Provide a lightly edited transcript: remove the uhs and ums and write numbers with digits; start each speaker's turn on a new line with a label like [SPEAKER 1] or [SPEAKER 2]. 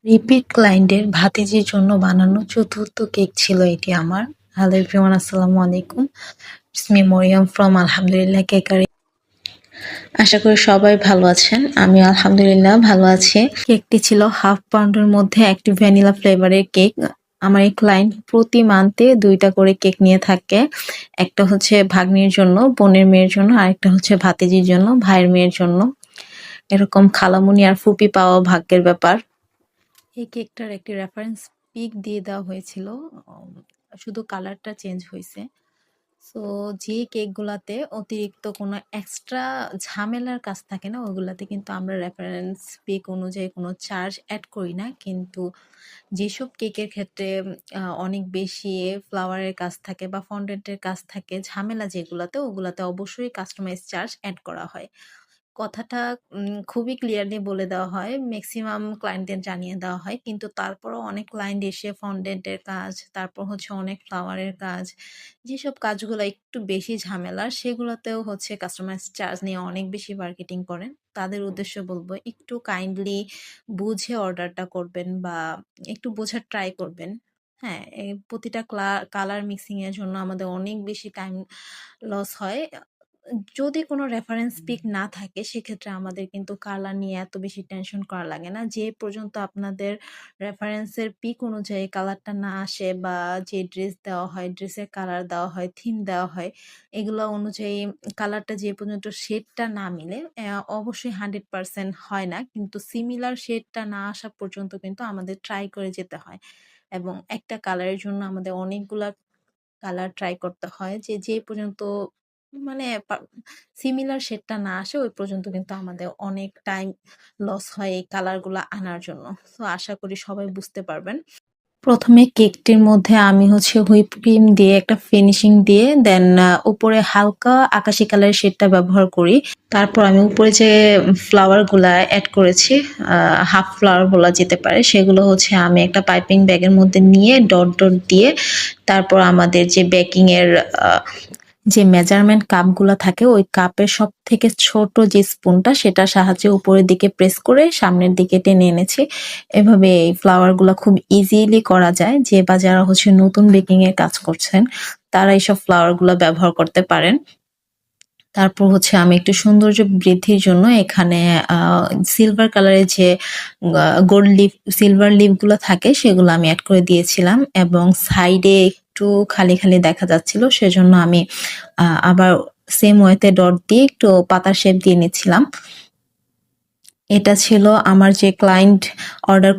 [SPEAKER 1] Repeat ক্লায়েন্টের ভাতিজির জন্য বানানো চতুর্থ কেক ছিল এটি আমার। হ্যালো এভরিওয়ান, আসসালামু আলাইকুম। ইটস মি মরিয়ম ফ্রম আলহামদুলিল্লাহ কেকারি। আশা করি সবাই ভালো আছেন। আমি আলহামদুলিল্লাহ ভালো আছি। কেকটি ছিল হাফ পাউন্ডের মধ্যে একটি ভ্যানিলা ফ্লেভারের কেক। আমার এই ক্লায়েন্ট প্রতি মান্থে 2টা করে কেক নিয়ে থাকে। একটা হচ্ছে ভাগ্নির জন্য, বোনের মেয়ের জন্য, আরেকটা হচ্ছে ভাতিজির জন্য, ভাইয়ের মেয়ের জন্য। এরকম খালামণি আর ফুপি পাওয়া ভাগ্যের ব্যাপার। এই কেকটার একটি রেফারেন্স পিক দিয়ে দেওয়া হয়েছিল। শুধু কালারটা চেঞ্জ হয়েছে। সো যে কেকগুলাতে অতিরিক্ত কোনো এক্সট্রা ঝামেলার কাজ থাকে না, ওইগুলাতে কিন্তু আমরা রেফারেন্স পিক অনুযায়ী কোনো চার্জ অ্যাড করি না। কিন্তু যেসব কেকের ক্ষেত্রে অনেক বেশি ফ্লাওয়ারের কাজ থাকে বা ফন্ডেন্টের কাজ থাকে, ঝামেলা যেগুলাতে, ওগুলাতে অবশ্যই কাস্টমাইজ চার্জ অ্যাড করা হয়। কথাটা খুবই ক্লিয়ারলি বলে দেওয়া হয়। মেক্সিমাম ক্লায়েন্টদের জানিয়ে দেওয়া হয়। কিন্তু তারপরও অনেক ক্লায়েন্ট এসে ফন্ডেন্টের কাজ, তারপর হচ্ছে অনেক ফ্লাওয়ারের কাজ, যেসব কাজগুলো একটু বেশি ঝামেলার, সেগুলোতেও হচ্ছে কাস্টমাইজ চার্জ নিয়ে অনেক বেশি মার্কেটিং করেন। তাদের উদ্দেশ্যে বলব, একটু কাইন্ডলি বুঝে অর্ডারটা করবেন বা একটু বোঝার ট্রাই করবেন। হ্যাঁ, এই প্রতিটা কালার মিক্সিং এর জন্য আমাদের অনেক বেশি টাইম লস হয়। যদি কোনো রেফারেন্স পিক না থাকে, সেক্ষেত্রে আমাদের কিন্তু কালার নিয়ে এত বেশি টেনশন করা লাগে না। যে পর্যন্ত আপনাদের রেফারেন্সের পিক অনুযায়ী কালারটা না আসে বা যে ড্রেস দেওয়া হয়, ড্রেসের কালার দেওয়া হয়, থিম দেওয়া হয়, এগুলো অনুযায়ী কালারটা যে পর্যন্ত শেডটা না মিলে, অবশ্যই 100% হয় না। কিন্তু সিমিলার শেডটা না আসা পর্যন্ত কিন্তু আমাদের ট্রাই করে যেতে হয়। এবং একটা কালারের জন্য আমাদের অনেকগুলা কালার ট্রাই করতে হয়, যে পর্যন্ত মানে সিমিলার শেডটা না আসে, ওই পর্যন্ত কিন্তু আমাদের অনেক টাইম লস হয় এই কালারগুলা আনার জন্য। সো আশা করি সবাই বুঝতে পারবেন। প্রথমে কেকটির মধ্যে আমি হচ্ছে হুইপ ক্রিম দিয়ে একটা ফিনিশিং দিয়ে দেন উপরে হালকা আকাশি কালারের শেডটা ব্যবহার করি। তারপর আমি উপরে যে ফ্লাওয়ারগুলা অ্যাড করেছি, হাফ ফ্লাওয়ার বলা যেতে পারে, সেগুলো হচ্ছে আমি একটা পাইপিং ব্যাগের মধ্যে নিয়ে ডট ডট দিয়ে, তারপর আমাদের যে বেকিং এর যে মেজারমেন্ট কাপগুলা থাকে, ওই কাপের সব থেকে ছোট যে স্পুনটা, সেটার সাহায্যে উপরের দিকে প্রেস করে সামনের দিকে টেনে এনেছি। এভাবে এই ফ্লাওয়ারগুলা খুব ইজিলি করা যায়। যে বা যারা হচ্ছে নতুন বেকিং এর কাজ করছেন, তারা এইসব ফ্লাওয়ারগুলা ব্যবহার করতে পারেন। তারপর হচ্ছে আমি একটু সৌন্দর্য বৃদ্ধির জন্য এখানে সিলভার কালারের যে গোল্ড লিফ, সিলভার লিফগুলো থাকে, সেগুলো আমি অ্যাড করে দিয়েছিলাম। এবং সাইডে একটু খালি খালি দেখা যাচ্ছিল, সেজন্য আমি আবার সেম ওয়েতে ডট দিয়ে একটু পাতার শেপ দিয়ে নিচ্ছিলাম। এটা ছিল আমার যে ক্লায়েন্ট অর্ডার